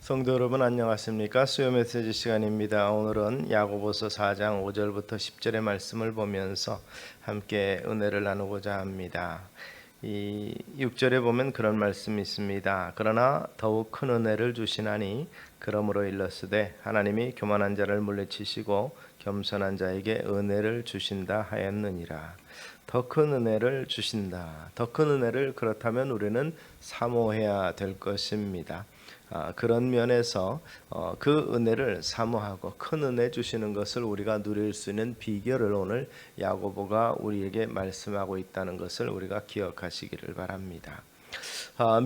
성도 여러분 안녕하십니까? 수요 메시지 시간입니다. 오늘은 야고보서 4장 5절부터 10절의 말씀을 보면서 함께 은혜를 나누고자 합니다. 이 6절에 보면 그런 말씀이 있습니다. 그러나 더욱 큰 은혜를 주시나니 그러므로 일렀으되 하나님이 교만한 자를 물리치시고 겸손한 자에게 은혜를 주신다 하였느니라. 더 큰 은혜를 주신다. 더 큰 은혜를 그렇다면 우리는 사모해야 될 것입니다. 그런 면에서 그 은혜를 사모하고 큰 은혜 주시는 것을 우리가 누릴 수 있는 비결을 오늘 야고보가 우리에게 말씀하고 있다는 것을 우리가 기억하시기를 바랍니다.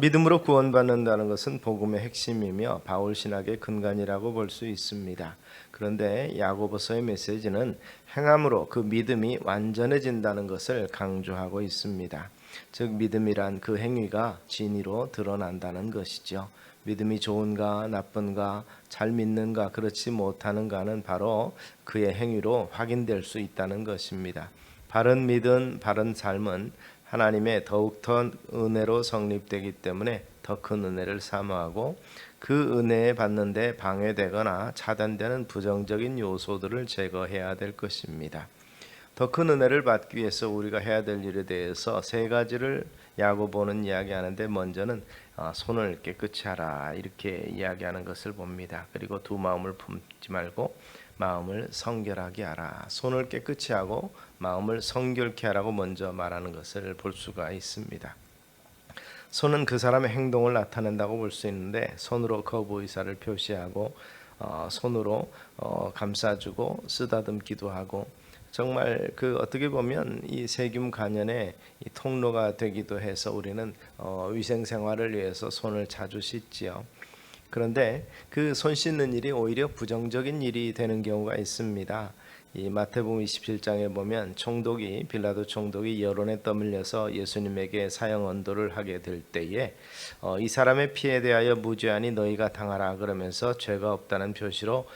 믿음으로 구원받는다는 것은 복음의 핵심이며 바울 신학의 근간이라고 볼 수 있습니다. 그런데 야고보서의 메시지는 행함으로 그 믿음이 완전해진다는 것을 강조하고 있습니다. 즉 믿음이란 그 행위가 진리로 드러난다는 것이죠. 믿음이 좋은가 나쁜가 잘 믿는가 그렇지 못하는가는 바로 그의 행위로 확인될 수 있다는 것입니다. 바른 믿음, 바른 삶은 하나님의 더욱더 은혜로 성립되기 때문에 더 큰 은혜를 사모하고 그 은혜에 받는데 방해되거나 차단되는 부정적인 요소들을 제거해야 될 것입니다. 더 큰 은혜를 받기 위해서 우리가 해야 될 일에 대해서 세 가지를 야고보는 이야기하는데 먼저는 손을 깨끗이 하라 이렇게 이야기하는 것을 봅니다. 그리고 두 마음을 품지 말고 마음을 성결하게 하라. 손을 깨끗이 하고 마음을 성결케 하라고 먼저 말하는 것을 볼 수가 있습니다. 손은 그 사람의 행동을 나타낸다고 볼 수 있는데 손으로 거부 의사를 표시하고 손으로 감싸주고 쓰다듬기도 하고 정말 그 어떻게 보면 이 세균 간염의 이 통로가 되기도 해서 우리는 위생 생활을 위해서 손을 자주 씻지요. 그런데 그 손 씻는 일이 오히려 부정적인 일이 되는 경우가 있습니다. 이 마태복음 27장에 보면 총독이 빌라도 총독이 여론에 떠밀려서 예수님에게 사형 언도를 하게 될 때에 이 사람의 피에 대하여 무죄하니 너희가 당하라 그러면서 죄가 없다는 표시로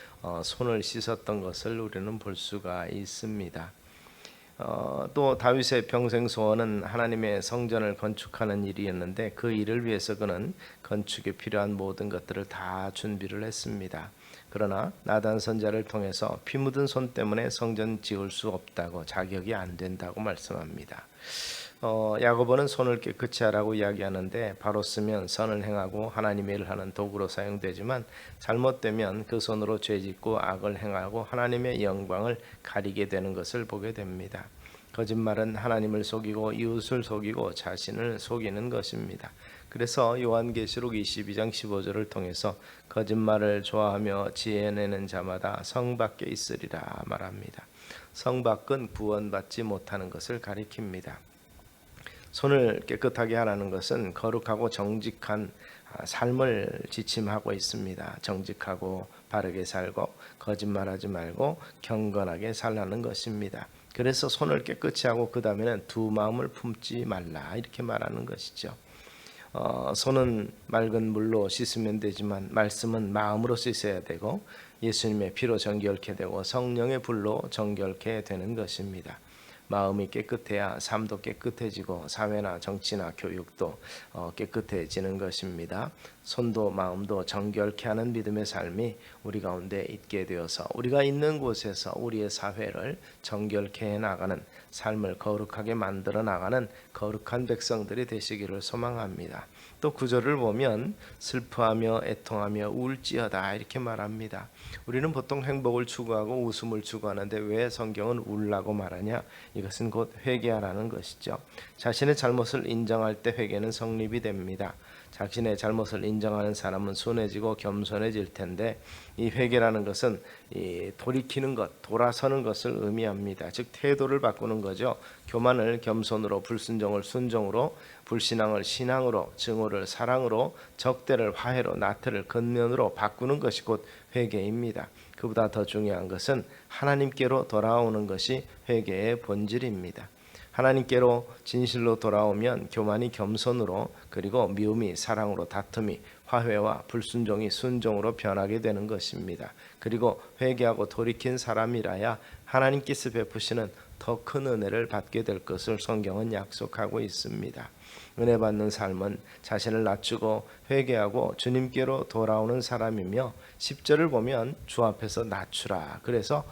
손을 씻었던 것을 우리는 볼 수가 있습니다. 또 다윗의 평생 소원은 하나님의 성전을 건축하는 일이었는데 그 일을 위해서 그는 건축에 필요한 모든 것들을 다 준비를 했습니다. 그러나 나단 선자를 통해서 피 묻은 손 때문에 성전 지을 수 없다고 자격이 안 된다고 말씀합니다. 야고보는 손을 깨끗이 하라고 이야기하는데 바로 쓰면 선을 행하고 하나님의 일을 하는 도구로 사용되지만 잘못되면 그 손으로 죄짓고 악을 행하고 하나님의 영광을 가리게 되는 것을 보게 됩니다. 거짓말은 하나님을 속이고 이웃을 속이고 자신을 속이는 것입니다. 그래서 요한계시록 22장 15절을 통해서 거짓말을 좋아하며 지혜내는 자마다 성 밖에 있으리라 말합니다. 성 밖은 구원받지 못하는 것을 가리킵니다. 손을 깨끗하게 하라는 것은 거룩하고 정직한 삶을 지침하고 있습니다. 정직하고 바르게 살고 거짓말하지 말고 경건하게 살라는 것입니다. 그래서 손을 깨끗이 하고 그 다음에는 두 마음을 품지 말라 이렇게 말하는 것이죠. 손은 맑은 물로 씻으면 되지만 말씀은 마음으로 씻어야 되고 예수님의 피로 정결케 되고 성령의 불로 정결케 되는 것입니다. 마음이 깨끗해야 삶도 깨끗해지고 사회나 정치나 교육도 깨끗해지는 것입니다. 손도 마음도 정결케 하는 믿음의 삶이 우리 가운데 있게 되어서 우리가 있는 곳에서 우리의 사회를 정결케 해 나가는 삶을 거룩하게 만들어 나가는 거룩한 백성들이 되시기를 소망합니다. 또 구절을 보면 슬퍼하며 애통하며 울지어다 이렇게 말합니다. 우리는 보통 행복을 추구하고 웃음을 추구하는데 왜 성경은 울라고 말하냐? 이것은 곧 회개하라는 것이죠. 자신의 잘못을 인정할 때 회개는 성립이 됩니다. 자신의 잘못을 인정하는 사람은 순해지고 겸손해질 텐데 이 회개라는 것은 이 돌이키는 것, 돌아서는 것을 의미합니다. 즉 태도를 바꾸는 거죠. 교만을 겸손으로, 불순종을 순종으로, 불신앙을 신앙으로, 증오를 사랑으로, 적대를 화해로, 나태를 근면으로 바꾸는 것이 곧 회개입니다. 그보다 더 중요한 것은 하나님께로 돌아오는 것이 회개의 본질입니다. 하나님께로 진실로 돌아오면 교만이 겸손으로 그리고 미움이 사랑으로 다툼이 화해와 불순종이 순종으로 변하게 되는 것입니다. 그리고 회개하고 돌이킨 사람이라야 하나님께서 베푸시는 더 큰 은혜를 받게 될 것을 성경은 약속하고 있습니다. 은혜 받는 삶은 자신을 낮추고 회개하고 주님께로 돌아오는 사람이며 10절을 보면 주 앞에서 낮추라. 그래서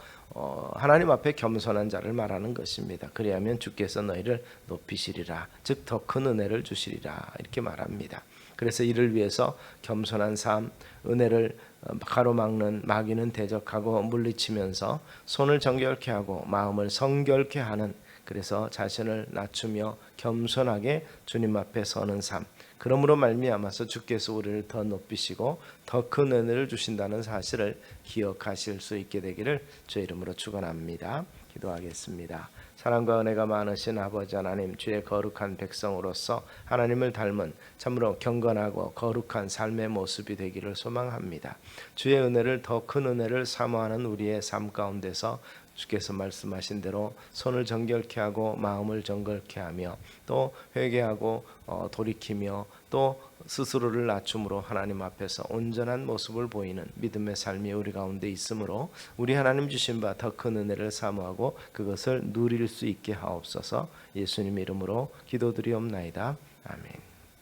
하나님 앞에 겸손한 자를 말하는 것입니다. 그리하면 주께서 너희를 높이시리라. 즉 더 큰 은혜를 주시리라. 이렇게 말합니다. 그래서 이를 위해서 겸손한 삶, 은혜를 가로막는 마귀는 대적하고 물리치면서 손을 정결케 하고 마음을 성결케 하는, 그래서 자신을 낮추며 겸손하게 주님 앞에 서는 삶, 그러므로 말미암아서 주께서 우리를 더 높이시고 더 큰 은혜를 주신다는 사실을 기억하실 수 있게 되기를 주의 이름으로 축원합니다. 기도하겠습니다. 사랑과 은혜가 많으신 아버지 하나님, 주의 거룩한 백성으로서 하나님을 닮은 참으로 경건하고 거룩한 삶의 모습이 되기를 소망합니다. 주의 은혜를, 더 큰 은혜를 사모하는 우리의 삶 가운데서 주께서 말씀하신 대로 손을 정결케 하고 마음을 정결케 하며 또 회개하고 돌이키며 또 스스로를 낮춤으로 하나님 앞에서 온전한 모습을 보이는 믿음의 삶이 우리 가운데 있으므로 우리 하나님 주신 바 더 큰 은혜를 사모하고 그것을 누릴 수 있게 하옵소서. 예수님 이름으로 기도드리옵나이다. 아멘.